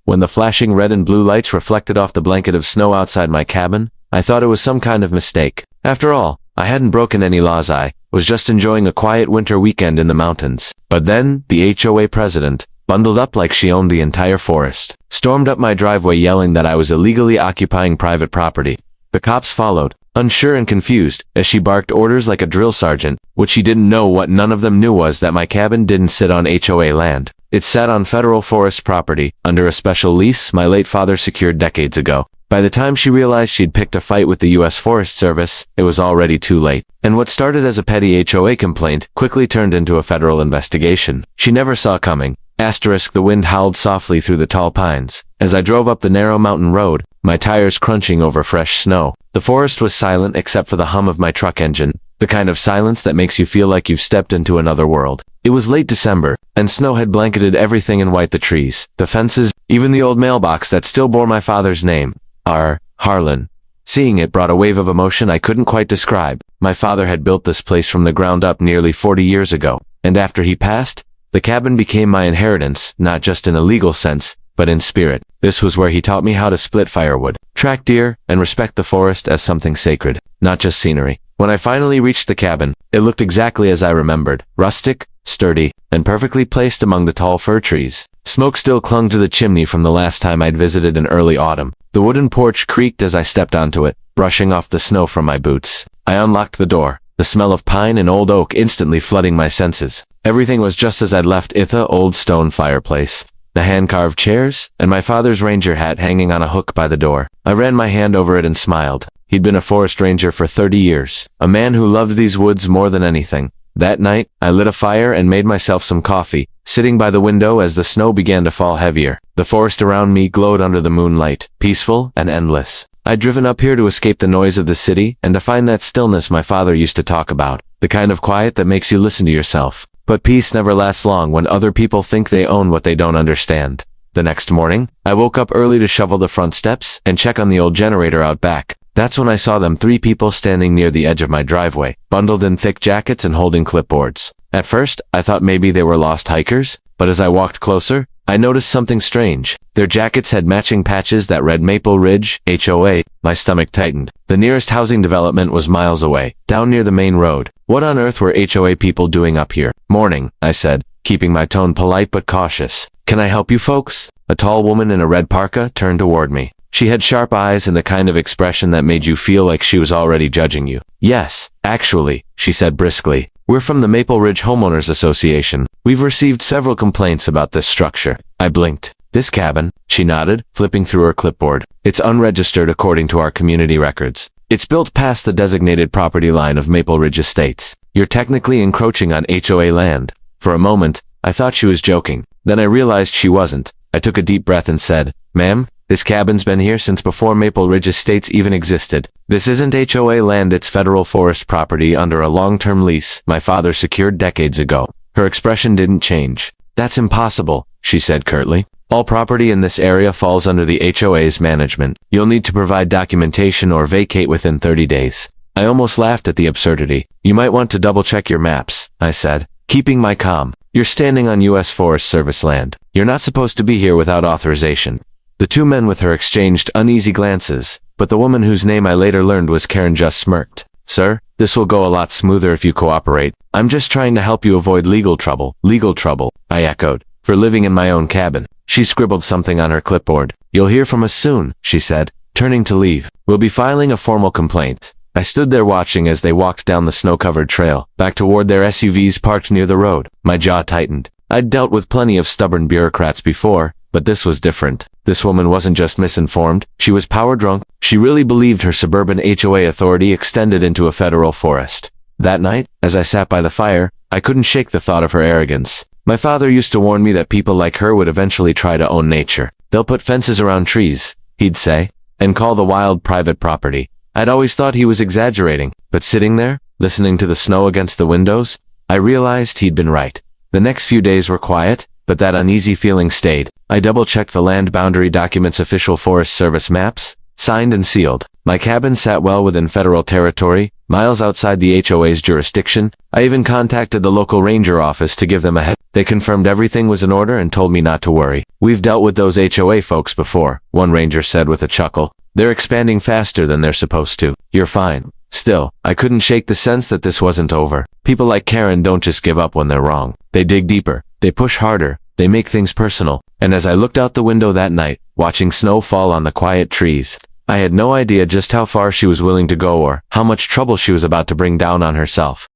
When the flashing red and blue lights reflected off the blanket of snow outside my cabin, I thought it was some kind of mistake. After all, I hadn't broken any laws. I was just enjoying a quiet winter weekend in the mountains. But then, the HOA president, bundled up like she owned the entire forest, stormed up my driveway yelling that I was illegally occupying private property. The cops followed, unsure and confused, as she barked orders like a drill sergeant. What she didn't know, what none of them knew, was that my cabin didn't sit on HOA land. It sat on federal forest property, under a special lease my late father secured decades ago. By the time she realized she'd picked a fight with the U.S. Forest Service, it was already too late. And what started as a petty HOA complaint quickly turned into a federal investigation. She never saw coming. The wind howled softly through the tall pines. As I drove up the narrow mountain road, my tires crunching over fresh snow. The forest was silent except for the hum of my truck engine, the kind of silence that makes you feel like you've stepped into another world. It was late December, and snow had blanketed everything in white: the trees, the fences, even the old mailbox that still bore my father's name. Harlan. Seeing it brought a wave of emotion I couldn't quite describe. My father had built this place from the ground up nearly 40 years ago, and after he passed, the cabin became my inheritance, not just in a legal sense, but in spirit. This was where he taught me how to split firewood, track deer, and respect the forest as something sacred, not just scenery. When I finally reached the cabin, it looked exactly as I remembered: rustic, sturdy, and perfectly placed among the tall fir trees. Smoke still clung to the chimney from the last time I'd visited in early autumn. The wooden porch creaked as I stepped onto it, brushing off the snow from my boots. I unlocked the door, the smell of pine and old oak instantly flooding my senses. Everything was just as I'd left it: the old stone fireplace, the hand-carved chairs, and my father's ranger hat hanging on a hook by the door. I ran my hand over it and smiled. He'd been a forest ranger for 30 years, a man who loved these woods more than anything. That night, I lit a fire and made myself some coffee, sitting by the window as the snow began to fall heavier. The forest around me glowed under the moonlight, peaceful and endless. I'd driven up here to escape the noise of the city and to find that stillness my father used to talk about, the kind of quiet that makes you listen to yourself. But peace never lasts long when other people think they own what they don't understand. The next morning, I woke up early to shovel the front steps and check on the old generator out back. That's when I saw them: 3 people standing near the edge of my driveway, bundled in thick jackets and holding clipboards. At first, I thought maybe they were lost hikers, but as I walked closer, I noticed something strange. Their jackets had matching patches that read Maple Ridge, HOA. My stomach tightened. The nearest housing development was miles away, down near the main road. What on earth were HOA people doing up here? "Morning," I said, keeping my tone polite but cautious. "Can I help you folks?" A tall woman in a red parka turned toward me. She had sharp eyes and the kind of expression that made you feel like she was already judging you. "Yes, actually," she said briskly. "We're from the Maple Ridge Homeowners Association. We've received several complaints about this structure." I blinked. "This cabin?" She nodded, flipping through her clipboard. "It's unregistered according to our community records. It's built past the designated property line of Maple Ridge Estates. You're technically encroaching on HOA land." For a moment, I thought she was joking. Then I realized she wasn't. I took a deep breath and said, "Ma'am, this cabin's been here since before Maple Ridge Estates even existed. This isn't HOA land, it's federal forest property under a long-term lease my father secured decades ago." Her expression didn't change. "That's impossible," she said curtly. "All property in this area falls under the HOA's management. You'll need to provide documentation or vacate within 30 days. I almost laughed at the absurdity. "You might want to double-check your maps," I said, keeping my calm. "You're standing on U.S. Forest Service land. You're not supposed to be here without authorization." The 2 men with her exchanged uneasy glances, but the woman whose name I later learned was Karen just smirked. "Sir, this will go a lot smoother if you cooperate. I'm just trying to help you avoid legal trouble." "Legal trouble," I echoed, "for living in my own cabin." She scribbled something on her clipboard. "You'll hear from us soon," she said, turning to leave. "We'll be filing a formal complaint." I stood there watching as they walked down the snow-covered trail, back toward their SUVs parked near the road. My jaw tightened. I'd dealt with plenty of stubborn bureaucrats before, but this was different. This woman wasn't just misinformed, she was power-drunk. She really believed her suburban HOA authority extended into a federal forest. That night, as I sat by the fire, I couldn't shake the thought of her arrogance. My father used to warn me that people like her would eventually try to own nature. "They'll put fences around trees," he'd say, "and call the wild private property." I'd always thought he was exaggerating, but sitting there, listening to the snow against the windows, I realized he'd been right. The next few days were quiet, but that uneasy feeling stayed. I double-checked the land boundary documents, official Forest Service maps, signed and sealed. My cabin sat well within federal territory, miles outside the HOA's jurisdiction. I even contacted the local ranger office to give them a head. They confirmed everything was in order and told me not to worry. "We've dealt with those HOA folks before," one ranger said with a chuckle. "They're expanding faster than they're supposed to. You're fine." Still, I couldn't shake the sense that this wasn't over. People like Karen don't just give up when they're wrong. They dig deeper. They push harder. They make things personal. And as I looked out the window that night, watching snow fall on the quiet trees, I had no idea just how far she was willing to go or how much trouble she was about to bring down on herself.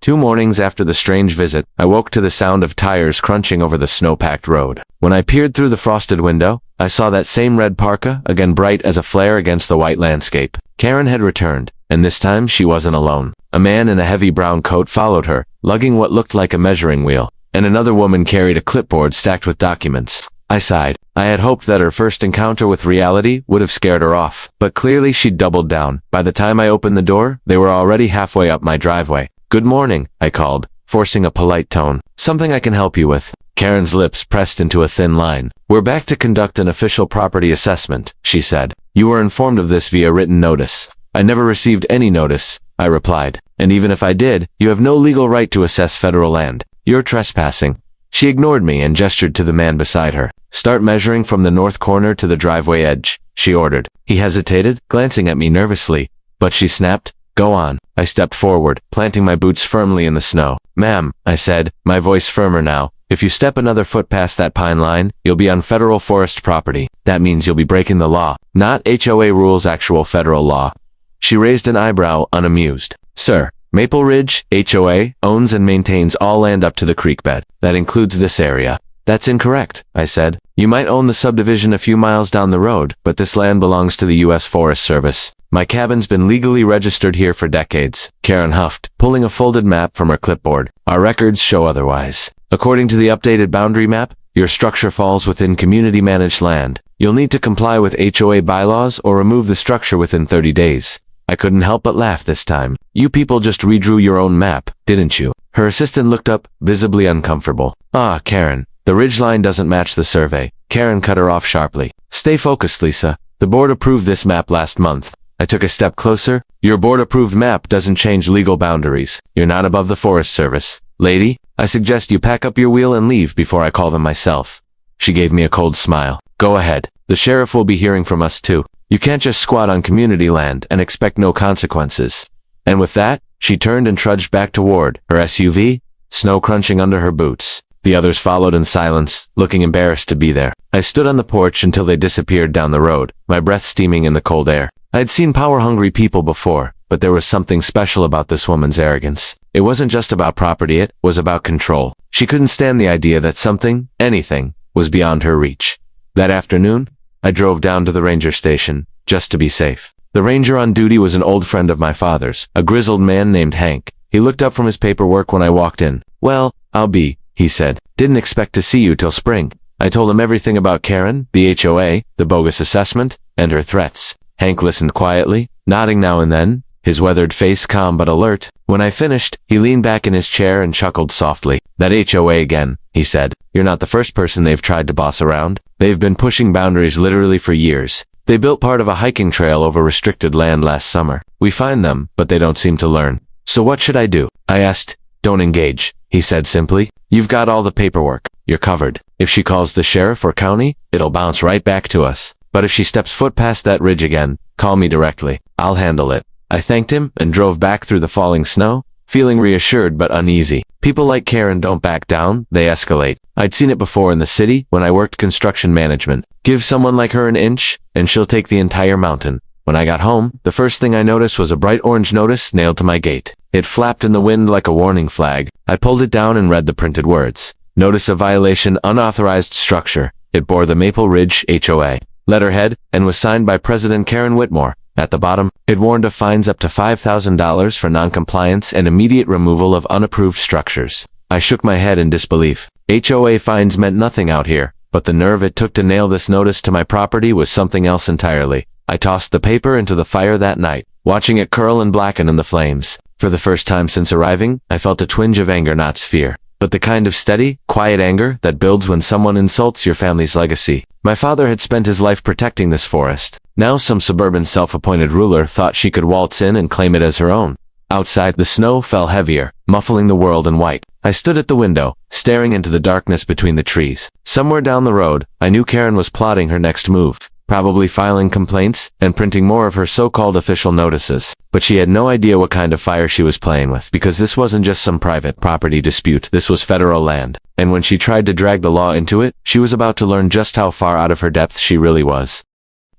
2 mornings after the strange visit, I woke to the sound of tires crunching over the snow-packed road. When I peered through the frosted window, I saw that same red parka, again bright as a flare against the white landscape. Karen had returned, and this time she wasn't alone. A man in a heavy brown coat followed her, lugging what looked like a measuring wheel, and another woman carried a clipboard stacked with documents. I sighed. I had hoped that her first encounter with reality would have scared her off, but clearly she'd doubled down. By the time I opened the door, they were already halfway up my driveway. "Good morning," I called, forcing a polite tone. "Something I can help you with?" Karen's lips pressed into a thin line. "We're back to conduct an official property assessment," she said. "You were informed of this via written notice." "I never received any notice," I replied. "And even if I did, you have no legal right to assess federal land. You're trespassing." She ignored me and gestured to the man beside her. "Start measuring from the north corner to the driveway edge," she ordered. He hesitated, glancing at me nervously, but she snapped, "Go on." I stepped forward, planting my boots firmly in the snow. "Ma'am," I said, my voice firmer now, "if you step another foot past that pine line, you'll be on federal forest property. That means you'll be breaking the law. Not HOA rules, actual federal law." She raised an eyebrow, unamused. "Sir, Maple Ridge, HOA, owns and maintains all land up to the creek bed. That includes this area." "That's incorrect," I said. "You might own the subdivision a few miles down the road, but this land belongs to the U.S. Forest Service. My cabin's been legally registered here for decades." Karen huffed, pulling a folded map from her clipboard. "Our records show otherwise. According to the updated boundary map, your structure falls within community-managed land. You'll need to comply with HOA bylaws or remove the structure within 30 days. I couldn't help but laugh this time. "You people just redrew your own map, didn't you?" Her assistant looked up, visibly uncomfortable. "Ah, Karen, the ridgeline doesn't match the survey." Karen cut her off sharply. "Stay focused, Lisa. The board approved this map last month." I took a step closer. "Your board-approved map doesn't change legal boundaries. You're not above the Forest Service. Lady, I suggest you pack up your wheel and leave before I call them myself." She gave me a cold smile. "Go ahead. The sheriff will be hearing from us too. You can't just squat on community land and expect no consequences." And with that, she turned and trudged back toward her SUV, snow crunching under her boots. The others followed in silence, looking embarrassed to be there. I stood on the porch until they disappeared down the road, my breath steaming in the cold air. I had seen power-hungry people before, but there was something special about this woman's arrogance. It wasn't just about property, it was about control. She couldn't stand the idea that something, anything, was beyond her reach. That afternoon, I drove down to the ranger station, just to be safe. The ranger on duty was an old friend of my father's, a grizzled man named Hank. He looked up from his paperwork when I walked in. "Well, I'll be," he said. "Didn't expect to see you till spring." I told him everything about Karen, the HOA, the bogus assessment, and her threats. Hank listened quietly, nodding now and then, his weathered face calm but alert. When I finished, he leaned back in his chair and chuckled softly. "That HOA again," he said. "You're not the first person they've tried to boss around. They've been pushing boundaries literally for years. They built part of a hiking trail over restricted land last summer. We find them, but they don't seem to learn." "So what should I do?" I asked. "Don't engage," he said simply. "You've got all the paperwork. You're covered. If she calls the sheriff or county, it'll bounce right back to us. But if she steps foot past that ridge again, call me directly. I'll handle it." I thanked him and drove back through the falling snow, feeling reassured but uneasy. People like Karen don't back down, they escalate. I'd seen it before in the city when I worked construction management. Give someone like her an inch, and she'll take the entire mountain. When I got home, the first thing I noticed was a bright orange notice nailed to my gate. It flapped in the wind like a warning flag. I pulled it down and read the printed words. "Notice of violation, unauthorized structure." It bore the Maple Ridge HOA letterhead and was signed by President Karen Whitmore. At the bottom, it warned of fines up to $5,000 for noncompliance and immediate removal of unapproved structures. I shook my head in disbelief. HOA fines meant nothing out here, but the nerve it took to nail this notice to my property was something else entirely. I tossed the paper into the fire that night, watching it curl and blacken in the flames. For the first time since arriving, I felt a twinge of anger, not fear, but the kind of steady, quiet anger that builds when someone insults your family's legacy. My father had spent his life protecting this forest. Now some suburban self-appointed ruler thought she could waltz in and claim it as her own. Outside, the snow fell heavier, muffling the world in white. I stood at the window, staring into the darkness between the trees. Somewhere down the road, I knew Karen was plotting her next move, probably filing complaints and printing more of her so-called official notices. But she had no idea what kind of fire she was playing with, because this wasn't just some private property dispute. This was federal land. And when she tried to drag the law into it, she was about to learn just how far out of her depth she really was.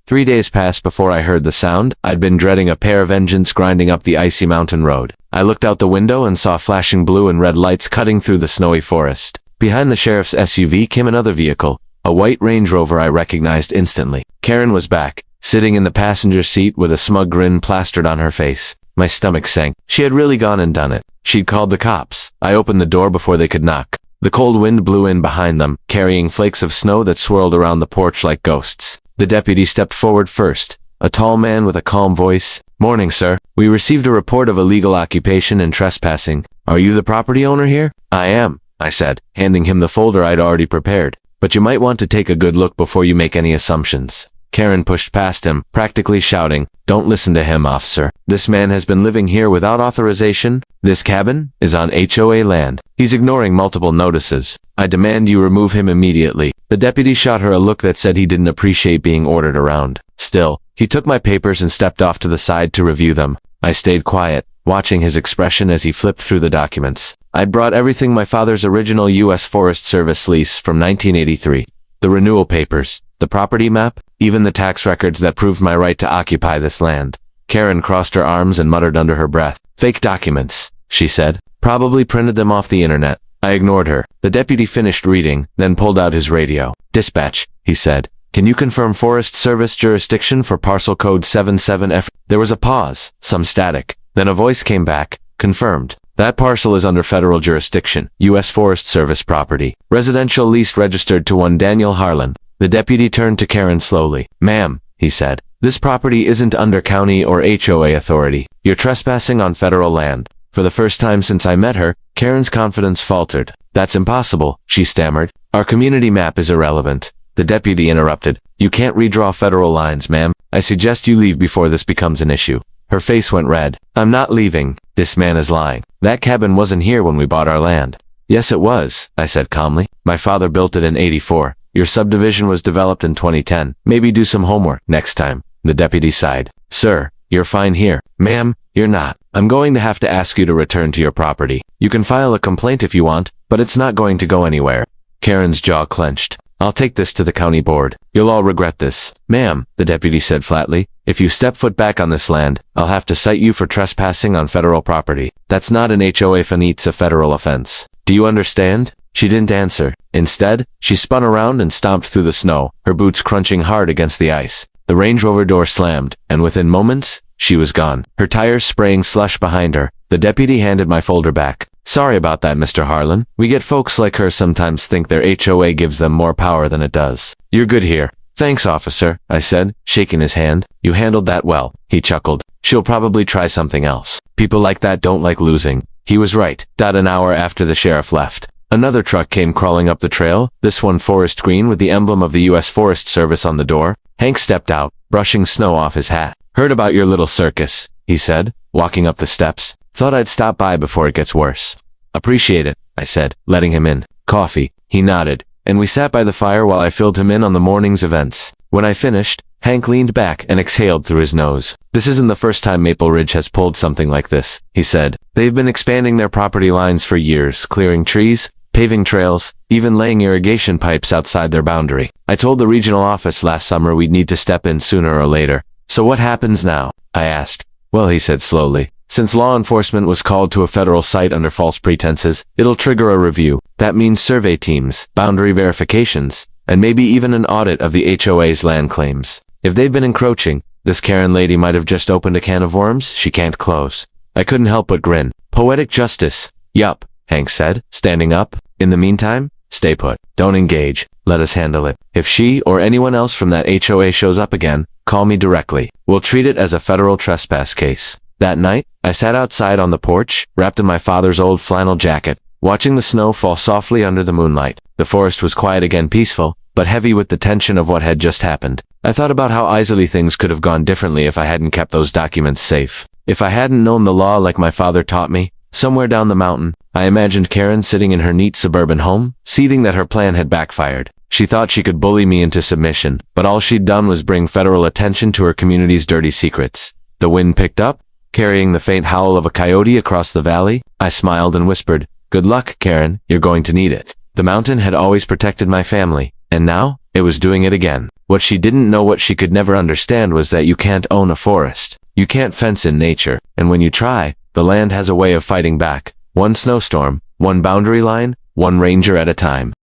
3 days passed before I heard the sound. I'd been dreading a pair of engines grinding up the icy mountain road. I looked out the window and saw flashing blue and red lights cutting through the snowy forest. Behind the sheriff's SUV came another vehicle, a white Range Rover I recognized instantly. Karen was back, sitting in the passenger seat with a smug grin plastered on her face. My stomach sank. She had really gone and done it. She'd called the cops. I opened the door before they could knock. The cold wind blew in behind them, carrying flakes of snow that swirled around the porch like ghosts. The deputy stepped forward first, a tall man with a calm voice. "Morning, sir. We received a report of illegal occupation and trespassing. Are you the property owner here?" "I am," I said, handing him the folder I'd already prepared. "But you might want to take a good look before you make any assumptions." Karen pushed past him, practically shouting, "Don't listen to him, officer. This man has been living here without authorization. This cabin is on HOA land. He's ignoring multiple notices. I demand you remove him immediately." The deputy shot her a look that said he didn't appreciate being ordered around. Still, he took my papers and stepped off to the side to review them. I stayed quiet, watching his expression as he flipped through the documents. I'd brought everything: my father's original U.S. Forest Service lease from 1983, the renewal papers, the property map, even the tax records that proved my right to occupy this land. Karen crossed her arms and muttered under her breath. "Fake documents," she said. "Probably printed them off the internet." I ignored her. The deputy finished reading, then pulled out his radio. "Dispatch," he said. "Can you confirm Forest Service jurisdiction for parcel code 77F? There was a pause, some static. Then a voice came back. "Confirmed. That parcel is under federal jurisdiction. U.S. Forest Service property. Residential lease registered to one Daniel Harlan." The deputy turned to Karen slowly. "Ma'am," he said, "this property isn't under county or HOA authority. You're trespassing on federal land." For the first time since I met her, Karen's confidence faltered. "That's impossible," she stammered. "Our community map is irrelevant." The deputy interrupted. "You can't redraw federal lines, ma'am. I suggest you leave before this becomes an issue." Her face went red. "I'm not leaving. This man is lying. That cabin wasn't here when we bought our land." "Yes, it was," I said calmly. "My father built it in '84. Your subdivision was developed in 2010. Maybe do some homework next time." The deputy sighed. "Sir, you're fine here." "Ma'am, you're not. I'm going to have to ask you to return to your property. You can file a complaint if you want, but it's not going to go anywhere." Karen's jaw clenched. "I'll take this to the county board. You'll all regret this." "Ma'am," the deputy said flatly, "if you step foot back on this land, I'll have to cite you for trespassing on federal property. That's not an HOA offense, it's a federal offense. Do you understand?" She didn't answer. Instead, she spun around and stomped through the snow, her boots crunching hard against the ice. The Range Rover door slammed, and within moments, she was gone, her tires spraying slush behind her. The deputy handed my folder back. "Sorry about that, Mr. Harlan. We get folks like her sometimes think their HOA gives them more power than it does. You're good here." "Thanks, officer," I said, shaking his hand. "You handled that well." He chuckled. "She'll probably try something else. People like that don't like losing." He was right. An hour after the sheriff left, another truck came crawling up the trail, this one forest green with the emblem of the U.S. Forest Service on the door. Hank stepped out, brushing snow off his hat. "Heard about your little circus," he said, walking up the steps. "Thought I'd stop by before it gets worse." "Appreciate it," I said, letting him in. "Coffee?" He nodded, and we sat by the fire while I filled him in on the morning's events. When I finished, Hank leaned back and exhaled through his nose. "This isn't the first time Maple Ridge has pulled something like this," he said. "They've been expanding their property lines for years, clearing trees, paving trails, even laying irrigation pipes outside their boundary. I told the regional office last summer we'd need to step in sooner or later. So what happens now?" I asked. "Well," he said slowly, "since law enforcement was called to a federal site under false pretenses, it'll trigger a review. That means survey teams, boundary verifications, and maybe even an audit of the HOA's land claims. If they've been encroaching, this Karen lady might have just opened a can of worms she can't close." I couldn't help but grin. "Poetic justice." "Yup," Hank said, standing up. "In the meantime, stay put. Don't engage. Let us handle it. If she or anyone else from that HOA shows up again, call me directly. We'll treat it as a federal trespass case." That night, I sat outside on the porch, wrapped in my father's old flannel jacket, watching the snow fall softly under the moonlight. The forest was quiet again, peaceful, but heavy with the tension of what had just happened. I thought about how easily things could have gone differently if I hadn't kept those documents safe. If I hadn't known the law like my father taught me, somewhere down the mountain, I imagined Karen sitting in her neat suburban home, seething that her plan had backfired. She thought she could bully me into submission, but all she'd done was bring federal attention to her community's dirty secrets. The wind picked up, carrying the faint howl of a coyote across the valley. I smiled and whispered, "Good luck, Karen, you're going to need it." The mountain had always protected my family, and now, it was doing it again. What she didn't know, what she could never understand, was that you can't own a forest. You can't fence in nature, and when you try, the land has a way of fighting back. One snowstorm, one boundary line, one ranger at a time.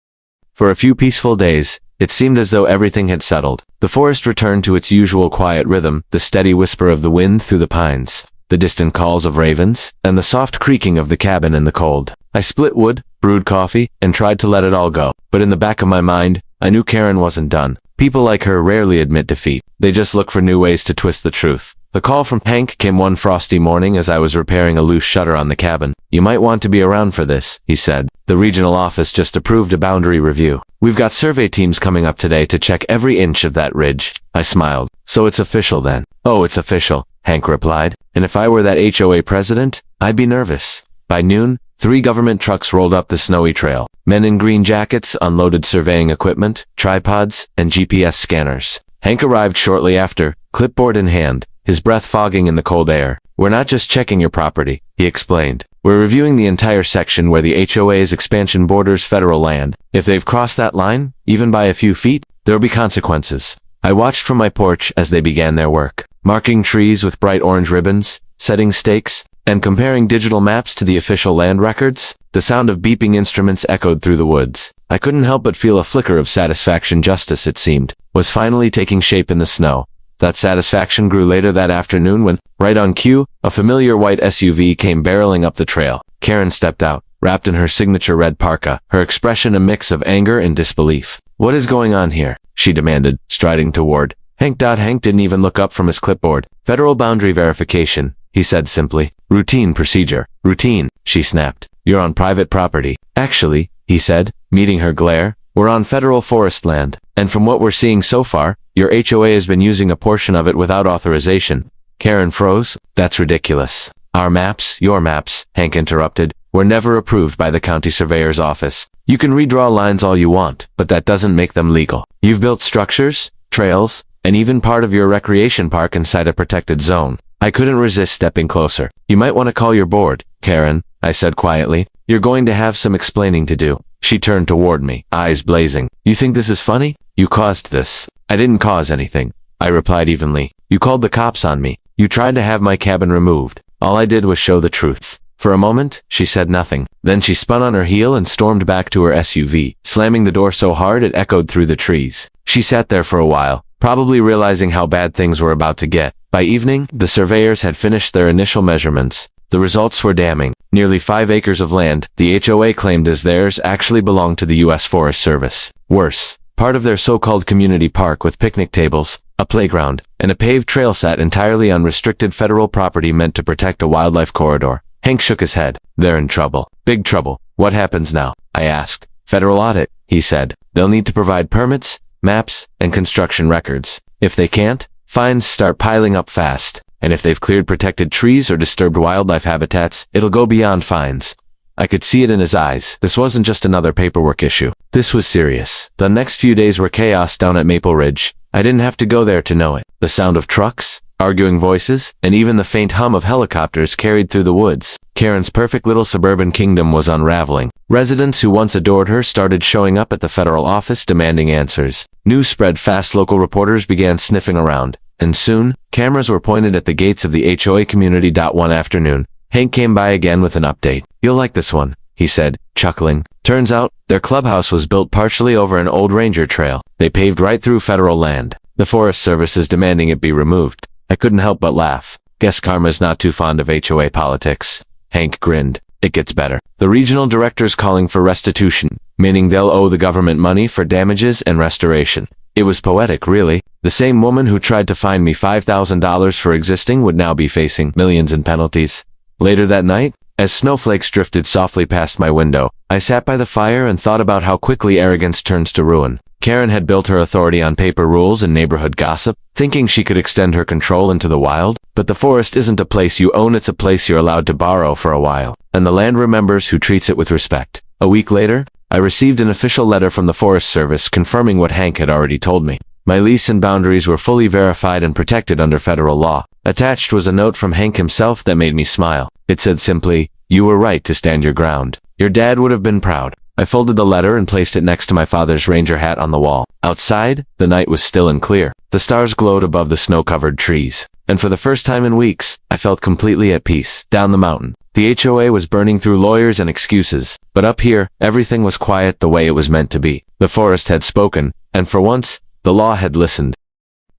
For a few peaceful days, it seemed as though everything had settled. The forest returned to its usual quiet rhythm, the steady whisper of the wind through the pines, the distant calls of ravens, and the soft creaking of the cabin in the cold. I split wood, brewed coffee, and tried to let it all go. But in the back of my mind, I knew Karen wasn't done. People like her rarely admit defeat. They just look for new ways to twist the truth. The call from Hank came one frosty morning as I was repairing a loose shutter on the cabin. "You might want to be around for this," he said. "The regional office just approved a boundary review. We've got survey teams coming up today to check every inch of that ridge." I smiled. "So it's official then?" "Oh, it's official," Hank replied. "And if I were that HOA president, I'd be nervous." By noon, 3 government trucks rolled up the snowy trail. Men in green jackets unloaded surveying equipment, tripods, and GPS scanners. Hank arrived shortly after, clipboard in hand, his breath fogging in the cold air. "We're not just checking your property," he explained. "We're reviewing the entire section where the HOA's expansion borders federal land. If they've crossed that line, even by a few feet, there'll be consequences." I watched from my porch as they began their work, marking trees with bright orange ribbons, setting stakes, and comparing digital maps to the official land records. The sound of beeping instruments echoed through the woods. I couldn't help but feel a flicker of satisfaction. Justice, it seemed, was finally taking shape in the snow. That satisfaction grew later that afternoon when, right on cue, a familiar white SUV came barreling up the trail. Karen stepped out, wrapped in her signature red parka, her expression a mix of anger and disbelief. "What is going on here?" she demanded, striding toward Hank. Hank didn't even look up from his clipboard. "Federal boundary verification," he said simply. "Routine procedure." "Routine," she snapped. "You're on private property." "Actually," he said, meeting her glare, "we're on federal forest land, and from what we're seeing so far, your HOA has been using a portion of it without authorization." Karen froze. "That's ridiculous." "Our maps," "Your maps," Hank interrupted, "were never approved by the county surveyor's office. You can redraw lines all you want, but that doesn't make them legal. You've built structures, trails, and even part of your recreation park inside a protected zone." I couldn't resist stepping closer. "You might want to call your board, Karen," I said quietly. "You're going to have some explaining to do." She turned toward me, eyes blazing. "You think this is funny? You caused this." "I didn't cause anything," I replied evenly. "You called the cops on me. You tried to have my cabin removed. All I did was show the truth." For a moment, she said nothing. Then she spun on her heel and stormed back to her SUV, slamming the door so hard it echoed through the trees. She sat there for a while, probably realizing how bad things were about to get. By evening, the surveyors had finished their initial measurements. The results were damning. Nearly 5 acres of land the HOA claimed as theirs actually belonged to the U.S. Forest Service. Worse, part of their so-called community park with picnic tables, a playground, and a paved trail sat entirely on restricted federal property meant to protect a wildlife corridor. Hank shook his head. "They're in trouble. Big trouble." "What happens now?" I asked. "Federal audit," he said. "They'll need to provide permits, maps, and construction records. If they can't, fines start piling up fast. And if they've cleared protected trees or disturbed wildlife habitats, it'll go beyond fines." I could see it in his eyes. This wasn't just another paperwork issue. This was serious. The next few days were chaos down at Maple Ridge. I didn't have to go there to know it. The sound of trucks, arguing voices, and even the faint hum of helicopters carried through the woods. Karen's perfect little suburban kingdom was unraveling. Residents who once adored her started showing up at the federal office demanding answers. News spread fast. Local reporters began sniffing around. And soon, cameras were pointed at the gates of the HOA community. One afternoon, Hank came by again with an update. "You'll like this one," he said, chuckling. Turns out, their clubhouse was built partially over an old ranger trail. They paved right through federal land. The Forest Service is demanding it be removed. I couldn't help but laugh. Guess karma's not too fond of HOA politics. Hank grinned. "It gets better. The regional director's calling for restitution, meaning they'll owe the government money for damages and restoration." It was poetic, really. The same woman who tried to fine me $5,000 for existing would now be facing millions in penalties. Later that night, as snowflakes drifted softly past my window, I sat by the fire and thought about how quickly arrogance turns to ruin. Karen had built her authority on paper rules and neighborhood gossip, thinking she could extend her control into the wild. But the forest isn't a place you own, it's a place you're allowed to borrow for a while. And the land remembers who treats it with respect. A week later, I received an official letter from the Forest Service confirming what Hank had already told me. My lease and boundaries were fully verified and protected under federal law. Attached was a note from Hank himself that made me smile. It said simply, "You were right to stand your ground. Your dad would have been proud." I folded the letter and placed it next to my father's ranger hat on the wall. Outside, the night was still and clear. The stars glowed above the snow-covered trees. And for the first time in weeks, I felt completely at peace. Down the mountain, the HOA was burning through lawyers and excuses. But up here, everything was quiet the way it was meant to be. The forest had spoken, and for once, the law had listened.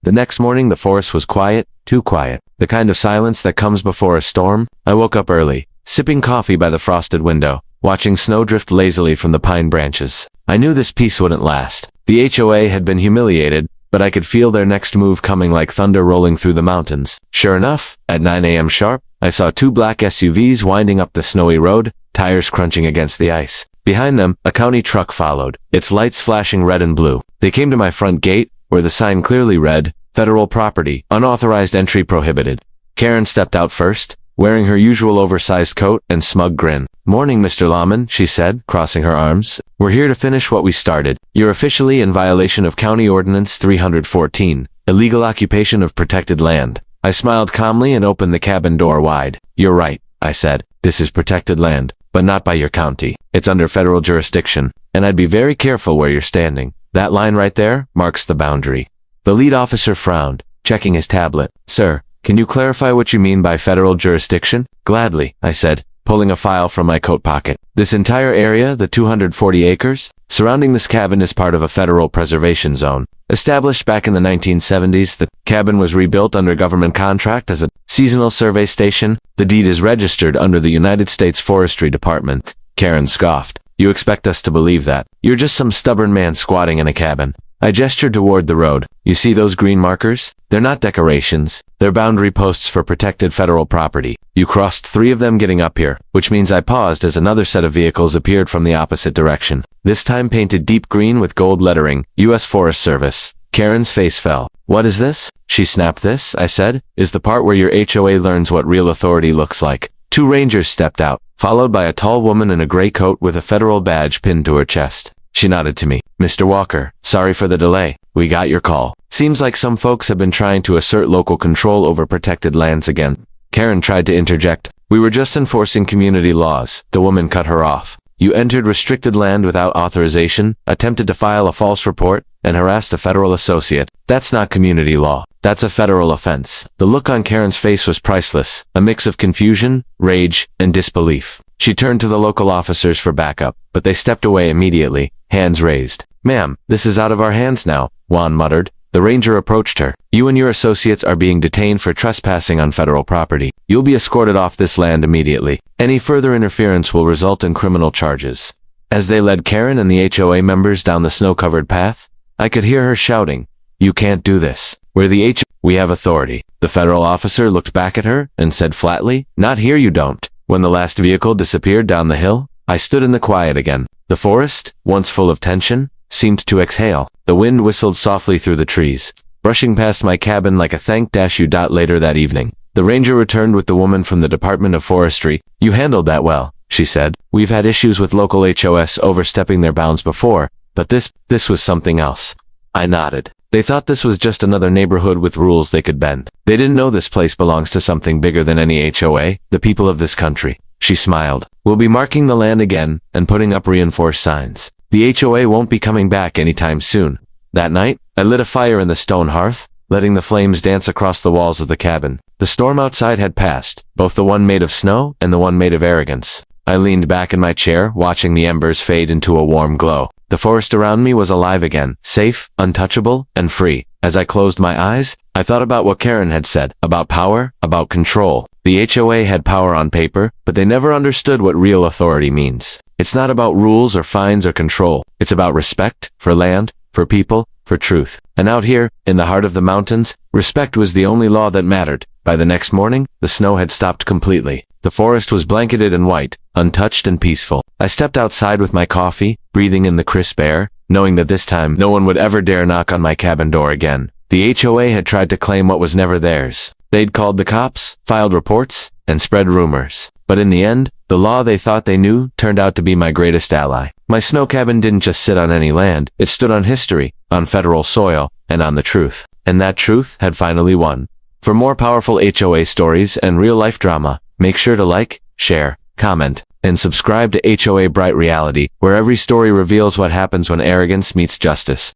The next morning, the forest was quiet, too quiet. The kind of silence that comes before a storm. I woke up early, sipping coffee by the frosted window, watching snow drift lazily from the pine branches. I knew this peace wouldn't last. The HOA had been humiliated, but I could feel their next move coming like thunder rolling through the mountains. Sure enough, at 9 a.m. sharp, I saw two black SUVs winding up the snowy road, tires crunching against the ice. Behind them, a county truck followed, its lights flashing red and blue. They came to my front gate, where the sign clearly read, "Federal property, unauthorized entry prohibited." Karen stepped out first, wearing her usual oversized coat and smug grin. "Morning, Mr. Lawman," she said, crossing her arms. "We're here to finish what we started. You're officially in violation of County Ordinance 314, illegal occupation of protected land." I smiled calmly and opened the cabin door wide. "You're right," I said. "This is protected land, but not by your county. It's under federal jurisdiction, and I'd be very careful where you're standing. That line right there marks the boundary." The lead officer frowned, checking his tablet. "Sir, can you clarify what you mean by federal jurisdiction?" "Gladly," I said, pulling a file from my coat pocket. "This entire area, the 240 acres, surrounding this cabin is part of a federal preservation zone. Established back in the 1970s, the cabin was rebuilt under government contract as a seasonal survey station. The deed is registered under the United States Forestry Department." Karen scoffed. "You expect us to believe that? You're just some stubborn man squatting in a cabin." I gestured toward the road. "You see those green markers? They're not decorations. They're boundary posts for protected federal property. You crossed 3 of them getting up here," which means I paused as another set of vehicles appeared from the opposite direction. This time painted deep green with gold lettering, U.S. Forest Service. Karen's face fell. "What is this?" She snapped. "This," I said, "is the part where your HOA learns what real authority looks like." 2 rangers stepped out, followed by a tall woman in a gray coat with a federal badge pinned to her chest. She nodded to me. "Mr. Walker, sorry for the delay. We got your call. Seems like some folks have been trying to assert local control over protected lands again." Karen tried to interject. "We were just enforcing community laws." The woman cut her off. "You entered restricted land without authorization, attempted to file a false report, and harassed a federal associate. That's not community law. That's a federal offense." The look on Karen's face was priceless, a mix of confusion, rage, and disbelief. She turned to the local officers for backup, but they stepped away immediately, hands raised. "Ma'am, this is out of our hands now," Juan muttered. The ranger approached her. "You and your associates are being detained for trespassing on federal property. You'll be escorted off this land immediately. Any further interference will result in criminal charges." As they led Karen and the HOA members down the snow-covered path, I could hear her shouting, "You can't do this. We're the We have authority." The federal officer looked back at her and said flatly, "Not here you don't." When the last vehicle disappeared down the hill, I stood in the quiet again. The forest, once full of tension, seemed to exhale. The wind whistled softly through the trees, brushing past my cabin like a thank-you. Later that evening, the ranger returned with the woman from the Department of Forestry. "You handled that well," she said. "We've had issues with local HOS overstepping their bounds before, but this was something else." I nodded. They thought this was just another neighborhood with rules they could bend. They didn't know this place belongs to something bigger than any HOA, the people of this country. She smiled. "We'll be marking the land again and putting up reinforced signs. The HOA won't be coming back anytime soon." That night, I lit a fire in the stone hearth, letting the flames dance across the walls of the cabin. The storm outside had passed, both the one made of snow and the one made of arrogance. I leaned back in my chair, watching the embers fade into a warm glow. The forest around me was alive again, safe, untouchable, and free. As I closed my eyes, I thought about what Karen had said, about power, about control. The HOA had power on paper, but they never understood what real authority means. It's not about rules or fines or control. It's about respect, for land, for people, for truth. And out here, in the heart of the mountains, respect was the only law that mattered. By the next morning, the snow had stopped completely. The forest was blanketed in white, untouched and peaceful. I stepped outside with my coffee, breathing in the crisp air, knowing that this time no one would ever dare knock on my cabin door again. The HOA had tried to claim what was never theirs. They'd called the cops, filed reports, and spread rumors. But in the end, the law they thought they knew turned out to be my greatest ally. My snow cabin didn't just sit on any land, it stood on history, on federal soil, and on the truth. And that truth had finally won. For more powerful HOA stories and real-life drama, make sure to like, share, comment, and subscribe to HOA Bright Reality, where every story reveals what happens when arrogance meets justice.